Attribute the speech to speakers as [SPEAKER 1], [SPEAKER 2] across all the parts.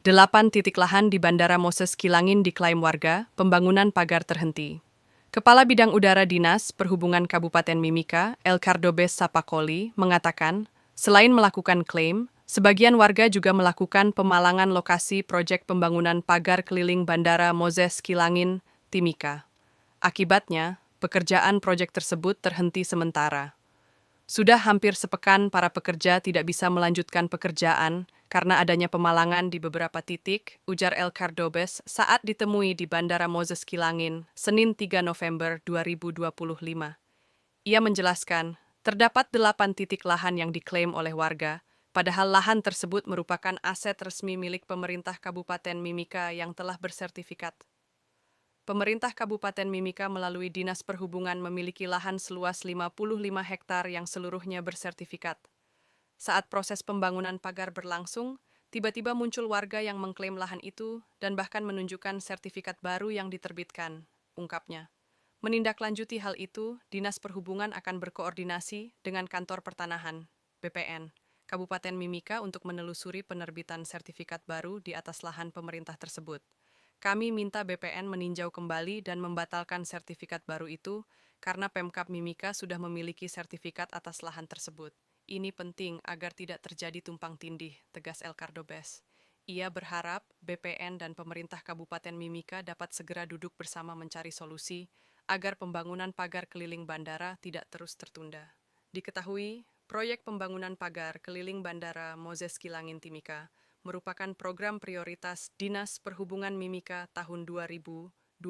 [SPEAKER 1] 8 titik lahan di Bandara Moses Kilangin diklaim warga, pembangunan pagar terhenti. Kepala Bidang Udara Dinas Perhubungan Kabupaten Mimika, Elkardobes Sapakoli, mengatakan, selain melakukan klaim, sebagian warga juga melakukan pemalangan lokasi proyek pembangunan pagar keliling Bandara Moses Kilangin, Timika. Akibatnya, pekerjaan proyek tersebut terhenti sementara. Sudah hampir sepekan para pekerja tidak bisa melanjutkan pekerjaan karena adanya pemalangan di beberapa titik, ujar Elkardobes saat ditemui di Bandara Moses Kilangin, Senin 3 November 2025. Ia menjelaskan, terdapat 8 titik lahan yang diklaim oleh warga, padahal lahan tersebut merupakan aset resmi milik pemerintah Kabupaten Mimika yang telah bersertifikat. Pemerintah Kabupaten Mimika melalui Dinas Perhubungan memiliki lahan seluas 55 hektar yang seluruhnya bersertifikat. Saat proses pembangunan pagar berlangsung, tiba-tiba muncul warga yang mengklaim lahan itu dan bahkan menunjukkan sertifikat baru yang diterbitkan, ungkapnya. Menindaklanjuti hal itu, Dinas Perhubungan akan berkoordinasi dengan Kantor Pertanahan, BPN, Kabupaten Mimika untuk menelusuri penerbitan sertifikat baru di atas lahan pemerintah tersebut. Kami minta BPN meninjau kembali dan membatalkan sertifikat baru itu karena Pemkab Mimika sudah memiliki sertifikat atas lahan tersebut. Ini penting agar tidak terjadi tumpang tindih, tegas Elkardobes. Ia berharap BPN dan pemerintah Kabupaten Mimika dapat segera duduk bersama mencari solusi agar pembangunan pagar keliling bandara tidak terus tertunda. Diketahui, proyek pembangunan pagar keliling Bandara Moses Kilangin Timika merupakan program prioritas Dinas Perhubungan Mimika tahun 2025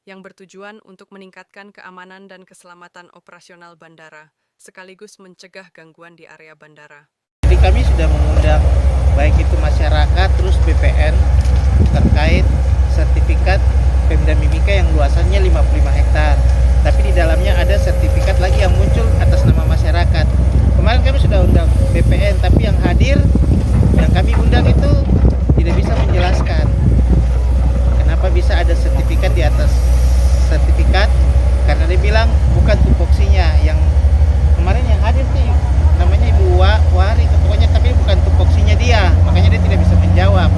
[SPEAKER 1] yang bertujuan untuk meningkatkan keamanan dan keselamatan operasional bandara, sekaligus mencegah gangguan di area bandara.
[SPEAKER 2] Jadi kami sudah mengundang baik itu masyarakat terus BPN terkait sertifikat Pemda Mimika yang luasannya 55 hektar. Tapi di dalamnya ada sertifikat lagi yang muncul atas nama masyarakat. Kemarin kami sudah undang BPN, tapi yang hadir yang kami undang itu tidak bisa menjelaskan kenapa bisa ada sertifikat di atas sertifikat, karena dia bilang bukan tupoksinya. Yang kemarin yang hadir sih namanya Ibu Wari, pokoknya tapi bukan tupoksinya dia, makanya dia tidak bisa menjawab.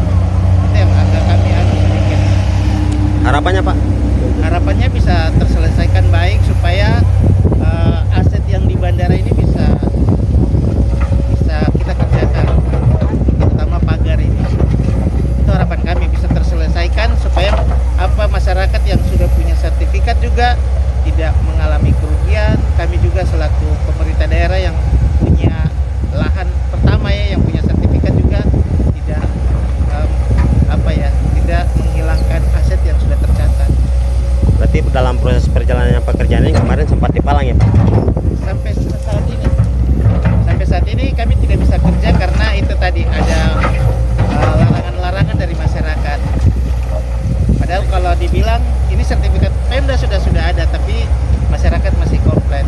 [SPEAKER 2] Itu yang agak kami sedikit.
[SPEAKER 3] Harapannya Pak?
[SPEAKER 2] Harapannya bisa terselesaikan baik supaya aset yang di bandara ini bisa kita kerjakan, terutama pagar ini. Itu harapan kami bisa terselesaikan supaya masyarakat yang sudah punya sertifikat juga tidak mengalami kerugian. Kami juga selaku pemerintah daerah yang punya lahan pertama yang punya sertifikat juga tidak tidak menghilangkan aset yang sudah tercatat.
[SPEAKER 3] Berarti dalam proses perjalanan pekerjaan ini kemarin sempat dipalang ya Pak?
[SPEAKER 2] Sampai saat ini kami tidak bisa kerja karena itu tadi ada larangan-larangan dari masyarakat. Padahal kalau dibilang ini sertifikat Pemda sudah ada, tapi masyarakat masih komplain.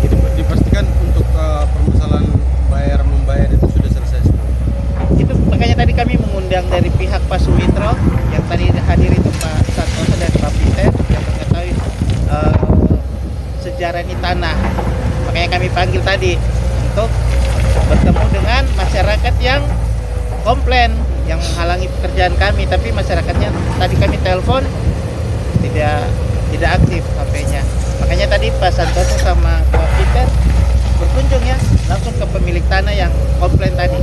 [SPEAKER 4] Itu dipastikan untuk permasalahan membayar itu sudah selesai semua.
[SPEAKER 2] Itu makanya tadi kami mengundang dari pihak Pak Sumitro yang tadi hadir itu Pak Santoso dan Pak Peter yang mengetahui sejarah ini tanah. Makanya kami panggil tadi untuk bertemu dengan masyarakat yang komplain, yang menghalangi pekerjaan kami, tapi masyarakatnya tadi kami telepon tidak aktif HP-nya. Makanya tadi Pak Santoso sama Pak Peter berkunjung ya langsung ke pemilik tanah yang komplain tadi.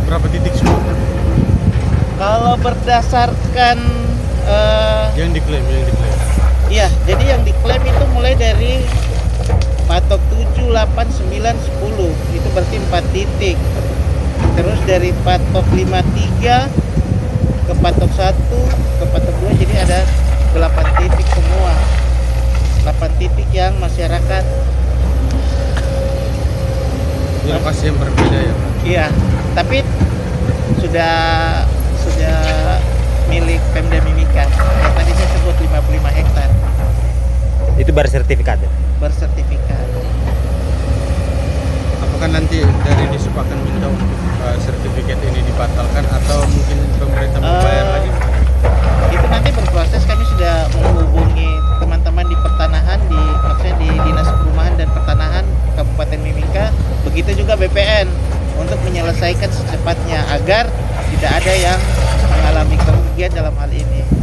[SPEAKER 4] Berapa titik semua?
[SPEAKER 2] Kalau berdasarkan
[SPEAKER 4] Yang diklaim.
[SPEAKER 2] iya, jadi yang diklaim itu mulai dari patok 7, 8, 9, 10. Itu berarti 4 titik. Terus dari patok 53 ke patok 1 ke patok 2, jadi ada 8 titik semua. 8 titik yang masyarakat
[SPEAKER 4] Di lokasi yang berbeda ya Pak?
[SPEAKER 2] iya, tapi sudah milik Pemda Mimika. Yang tadi saya sebut 55 hektar.
[SPEAKER 3] Itu bersertifikat ya?
[SPEAKER 2] Bersertifikat.
[SPEAKER 4] Apakah nanti dari Disub akan minta untuk sertifikat ini dibatalkan atau mungkin pemerintah membayar lagi?
[SPEAKER 2] Itu nanti berproses. Kami sudah menghubungi teman-teman di pertanahan, maksudnya di Dinas Perumahan dan Pertanahan Kabupaten Mimika. Begitu juga BPN. untuk menyelesaikan secepatnya agar tidak ada yang mengalami kerugian dalam hal ini.